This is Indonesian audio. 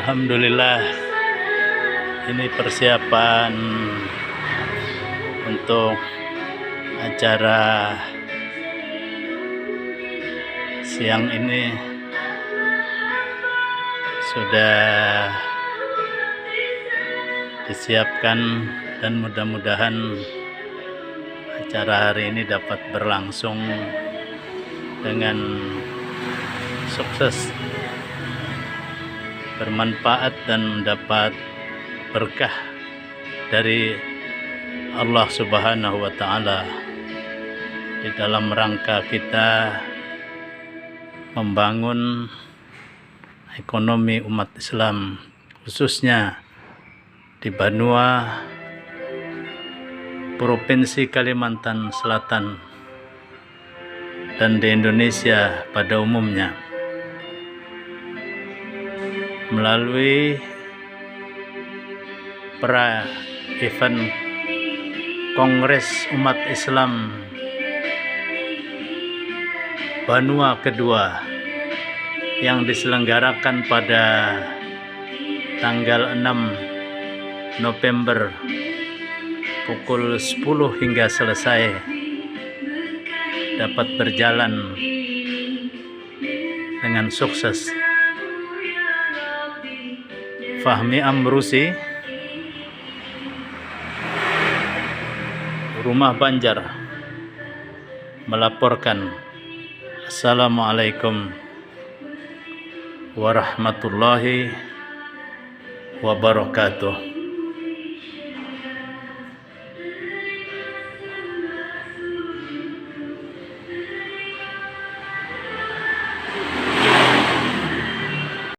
Alhamdulillah, ini persiapan untuk acara siang ini sudah disiapkan dan mudah-mudahan acara hari ini dapat berlangsung dengan sukses, bermanfaat dan mendapat berkah dari Allah Subhanahu wa Ta'ala di dalam rangka kita membangun ekonomi umat Islam, khususnya di Banua, Provinsi Kalimantan Selatan, dan di Indonesia pada umumnya, melalui event Kongres Umat Islam Banua kedua yang diselenggarakan pada tanggal 6 November pukul 10 hingga selesai dapat berjalan dengan sukses. Fahmi Amrusi, Rumah Banjar, melaporkan. Assalamualaikum warahmatullahi wabarakatuh.